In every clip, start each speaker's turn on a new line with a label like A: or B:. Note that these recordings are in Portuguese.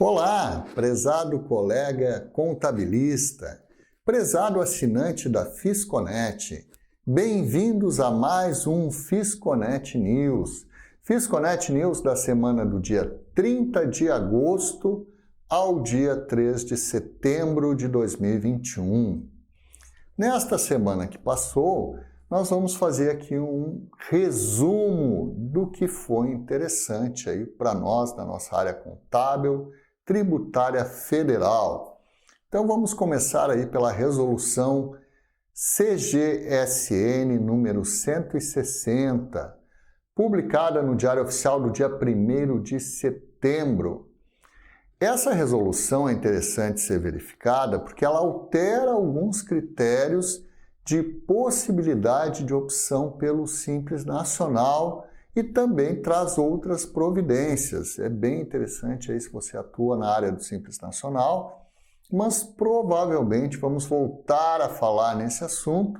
A: Olá, prezado colega contabilista, prezado assinante da Fisconet. Bem-vindos a mais um Fisconet News. Fisconet News da semana do dia 30 de agosto ao dia 3 de setembro de 2021. Nesta semana que passou, nós vamos fazer aqui um resumo do que foi interessante aí para nós, da nossa área contábil, tributária federal. Então vamos começar aí pela resolução CGSN número 160, publicada no Diário Oficial do dia 1º de setembro. Essa resolução é interessante ser verificada porque ela altera alguns critérios de possibilidade de opção pelo Simples Nacional e também traz outras providências. É bem interessante aí se você atua na área do Simples Nacional, mas provavelmente vamos voltar a falar nesse assunto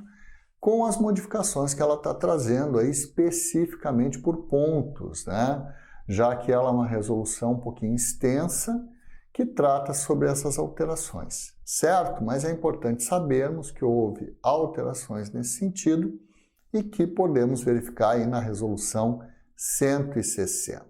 A: com as modificações que ela está trazendo aí especificamente por pontos, né? Já que ela é uma resolução um pouquinho extensa que trata sobre essas alterações, certo? Mas é importante sabermos que houve alterações nesse sentido e que podemos verificar aí na resolução 160.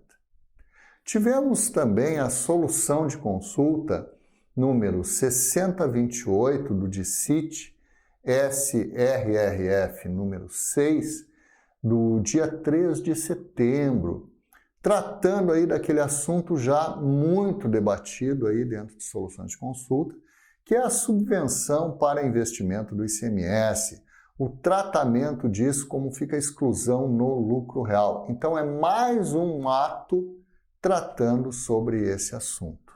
A: Tivemos também a solução de consulta número 6028 do DICIT SRRF número 6 do dia 3 de setembro, tratando aí daquele assunto já muito debatido aí dentro de soluções de consulta, que é a subvenção para investimento do ICMS, o tratamento disso, como fica a exclusão no lucro real. Então é mais um ato tratando sobre esse assunto.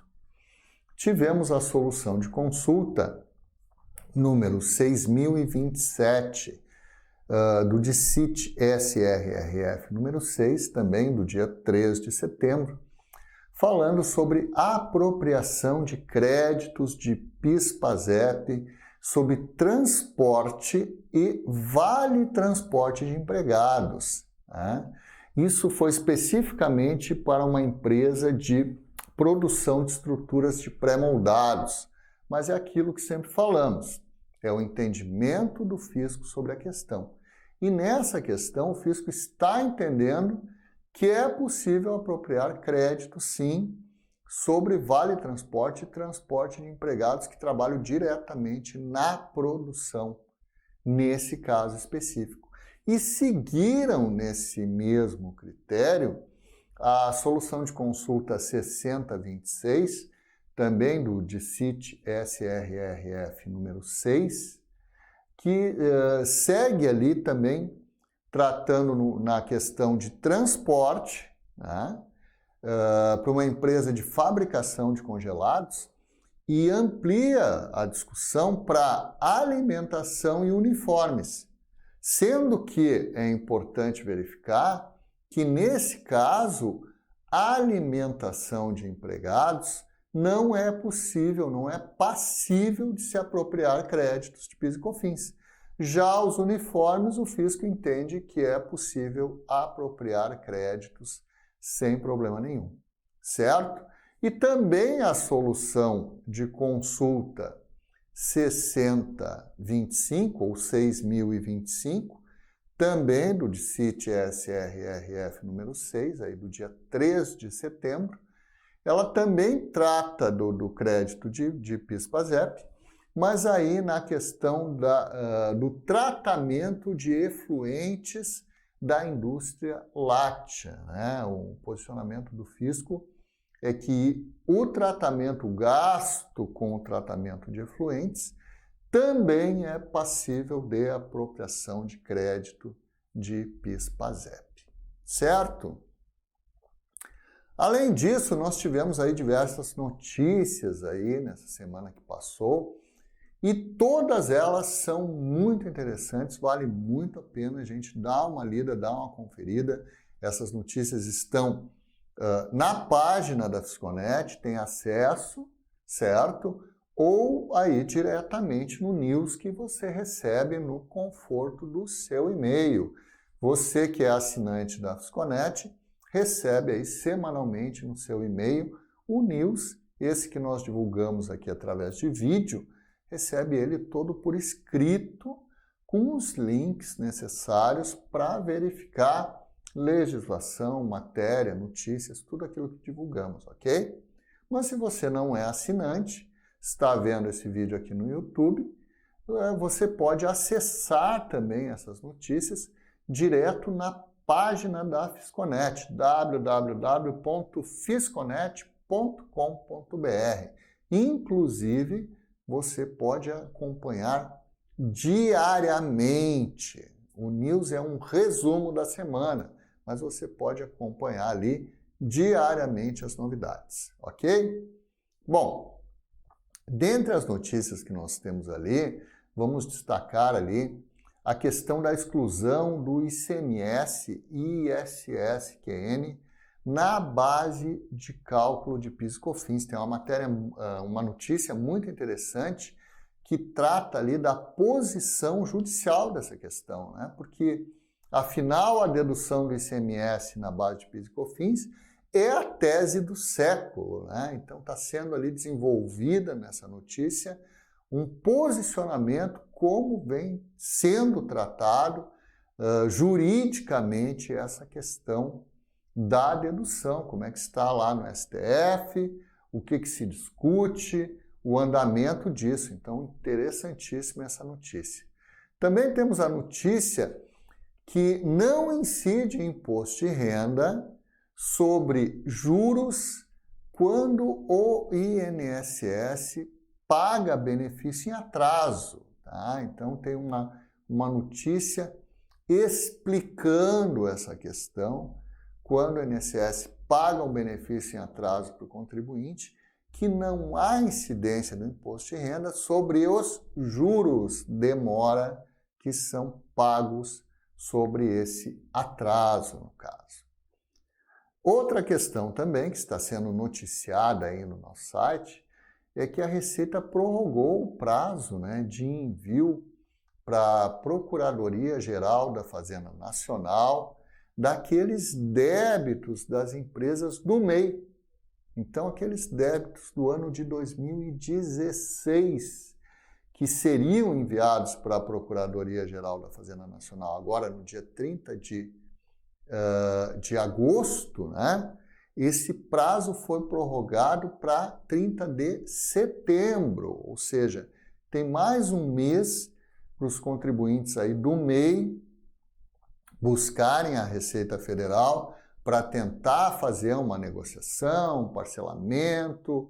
A: Tivemos a solução de consulta número 6027, do DICIT SRRF número 6, também do dia 3 de setembro, falando sobre apropriação de créditos de PIS/PASEP sobre transporte e vale transporte de empregados, né? Isso foi especificamente para uma empresa de produção de estruturas de pré-moldados, mas é aquilo que sempre falamos, é o entendimento do fisco sobre a questão. E nessa questão, o fisco está entendendo que é possível apropriar crédito, sim, sobre vale transporte e transporte de empregados que trabalham diretamente na produção, nesse caso específico. E seguiram nesse mesmo critério a solução de consulta 6026, também do DICIT SRRF número 6, que segue ali também tratando na questão de transporte, né, para uma empresa de fabricação de congelados e amplia a discussão para alimentação e uniformes, sendo que é importante verificar que, nesse caso, a alimentação de empregados não é possível, não é passível de se apropriar créditos de PIS e COFINS. Já os uniformes, o fisco entende que é possível apropriar créditos sem problema nenhum, certo? E também a solução de consulta 6025 ou 6025, também do DICIT SRRF número 6, aí do dia 3 de setembro, ela também trata do crédito de PIS/PASEP, mas aí na questão do tratamento de efluentes da indústria láctea, né? O posicionamento do fisco é que o tratamento, o gasto com o tratamento de efluentes também é passível de apropriação de crédito de PIS/PASEP, certo? Além disso, nós tivemos aí diversas notícias aí nessa semana que passou e todas elas são muito interessantes, vale muito a pena a gente dar uma lida, dar uma conferida. Essas notícias estão na página da Fisconet, tem acesso, certo? Ou aí diretamente no news que você recebe no conforto do seu e-mail. Você que é assinante da Fisconet recebe aí semanalmente no seu e-mail o news Esse que nós divulgamos aqui através de vídeo, recebe ele todo por escrito, com os links necessários para verificar legislação, matéria, notícias, tudo aquilo que divulgamos, ok? Mas se você não é assinante, está vendo esse vídeo aqui no YouTube, você pode acessar também essas notícias direto na página da Fisconet, www.fisconet.com.br. Inclusive, você pode acompanhar diariamente. O News é um resumo da semana, mas você pode acompanhar ali diariamente as novidades, ok? Bom, dentre as notícias que nós temos ali, vamos destacar ali a questão da exclusão do ICMS e ISS-QN na base de cálculo de PIS e COFINS. Tem uma notícia muito interessante que trata ali da posição judicial dessa questão, né? Porque, afinal, a dedução do ICMS na base de PIS e COFINS é a tese do século, né? Então, está sendo ali desenvolvida nessa notícia um posicionamento como vem sendo tratado juridicamente essa questão da dedução, como é que está lá no STF, o que se discute, o andamento disso. Então, interessantíssima essa notícia. Também temos a notícia que não incide imposto de renda sobre juros quando o INSS paga benefício em atraso. Tá? Então, tem uma notícia explicando essa questão, quando o INSS paga um benefício em atraso para o contribuinte, que não há incidência do imposto de renda sobre os juros demora que são pagos sobre esse atraso, no caso. Outra questão também que está sendo noticiada aí no nosso site é que a Receita prorrogou o prazo, né, de envio para a Procuradoria-Geral da Fazenda Nacional daqueles débitos das empresas do MEI. Então, aqueles débitos do ano de 2016, que seriam enviados para a Procuradoria-Geral da Fazenda Nacional agora no dia 30 de agosto, né? Esse prazo foi prorrogado para 30 de setembro, ou seja, tem mais um mês para os contribuintes aí do MEI buscarem a Receita Federal para tentar fazer uma negociação, um parcelamento,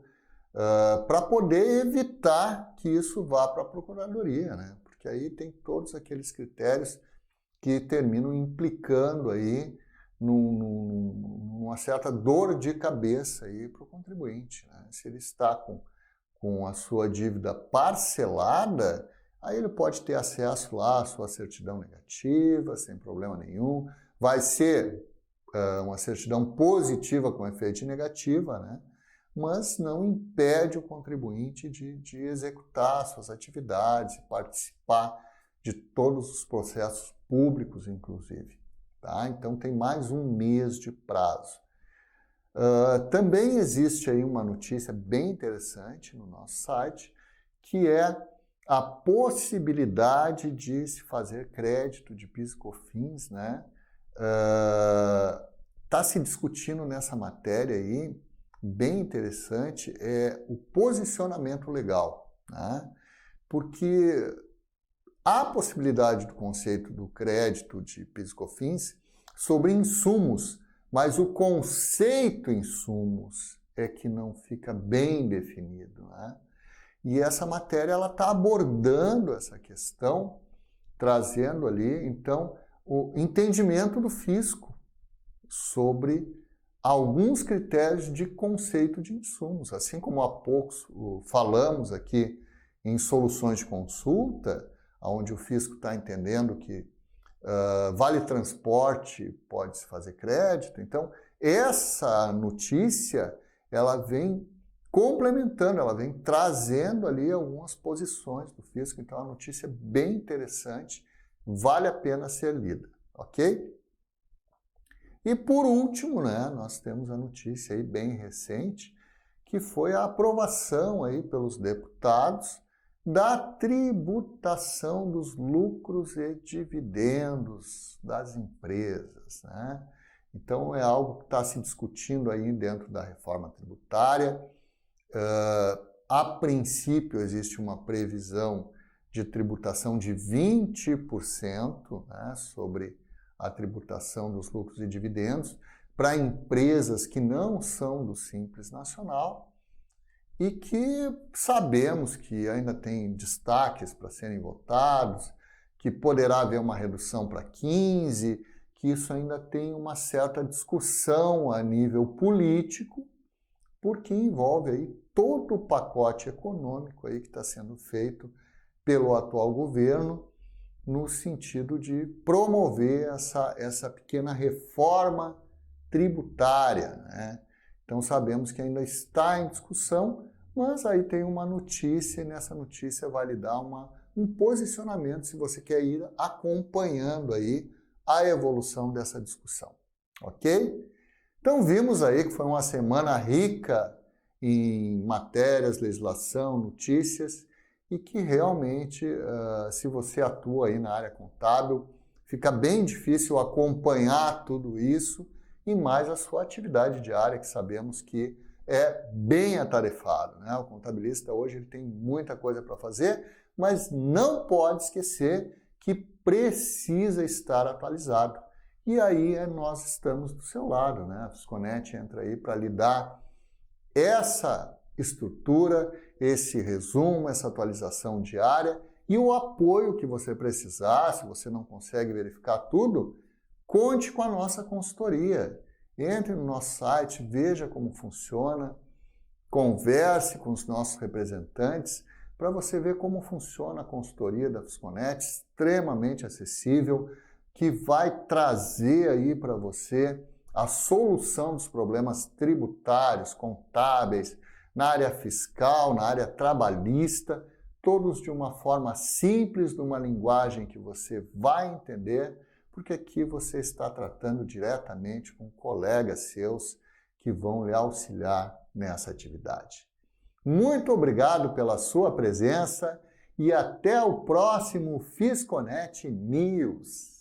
A: para poder evitar que isso vá para a Procuradoria, né? Porque aí tem todos aqueles critérios que terminam implicando aí numa certa dor de cabeça aí para o contribuinte, né? Se ele está com a sua dívida parcelada, aí ele pode ter acesso lá à sua certidão negativa, sem problema nenhum. Vai ser uma certidão positiva com efeito de negativa, né? Mas não impede o contribuinte de executar suas atividades, participar de todos os processos públicos, inclusive. Tá? Então, tem mais um mês de prazo. Também existe aí uma notícia bem interessante no nosso site, que é a possibilidade de se fazer crédito de PIS e COFINS, né? Está se discutindo nessa matéria aí, bem interessante, é o posicionamento legal, né? Porque há possibilidade do conceito do crédito de PIS e COFINS sobre insumos, mas o conceito insumos é que não fica bem definido, né? E essa matéria ela está abordando essa questão, trazendo ali, então, o entendimento do fisco sobre alguns critérios de conceito de insumos. Assim como há poucos falamos aqui em soluções de consulta, onde o fisco está entendendo que vale transporte pode-se fazer crédito. Então, essa notícia, ela vem complementando, ela vem trazendo ali algumas posições do fisco. Então, é uma notícia bem interessante, vale a pena ser lida, ok? E por último, né, nós temos a notícia aí bem recente, que foi a aprovação aí pelos deputados da tributação dos lucros e dividendos das empresas, né? Então, é algo que está se discutindo aí dentro da reforma tributária. A princípio, existe uma previsão de tributação de 20%, né, sobre a tributação dos lucros e dividendos para empresas que não são do Simples Nacional e que sabemos que ainda tem destaques para serem votados, que poderá haver uma redução para 15%, que isso ainda tem uma certa discussão a nível político, porque envolve aí todo o pacote econômico aí que está sendo feito pelo atual governo no sentido de promover essa pequena reforma tributária, né? Então sabemos que ainda está em discussão, mas aí tem uma notícia e nessa notícia vai lhe dar um posicionamento se você quer ir acompanhando aí a evolução dessa discussão, ok? Então vimos aí que foi uma semana rica em matérias, legislação, notícias e que realmente, se você atua aí na área contábil, fica bem difícil acompanhar tudo isso e mais a sua atividade diária, que sabemos que é bem atarefado, né? O contabilista hoje ele tem muita coisa para fazer, mas não pode esquecer que precisa estar atualizado. E aí nós estamos do seu lado, né? A Fisconet entra aí para lhe dar essa estrutura, esse resumo, essa atualização diária e o apoio que você precisar. Se você não consegue verificar tudo, conte com a nossa consultoria. Entre no nosso site, veja como funciona, converse com os nossos representantes para você ver como funciona a consultoria da Fisconet, extremamente acessível, que vai trazer aí para você a solução dos problemas tributários, contábeis, na área fiscal, na área trabalhista, todos de uma forma simples, numa linguagem que você vai entender, porque aqui você está tratando diretamente com colegas seus que vão lhe auxiliar nessa atividade. Muito obrigado pela sua presença e até o próximo Fisconet News.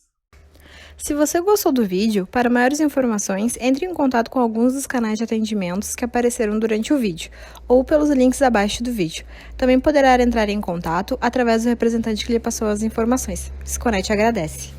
B: Se você gostou do vídeo, para maiores informações, entre em contato com alguns dos canais de atendimentos que apareceram durante o vídeo, ou pelos links abaixo do vídeo. Também poderá entrar em contato através do representante que lhe passou as informações. Fisconet agradece.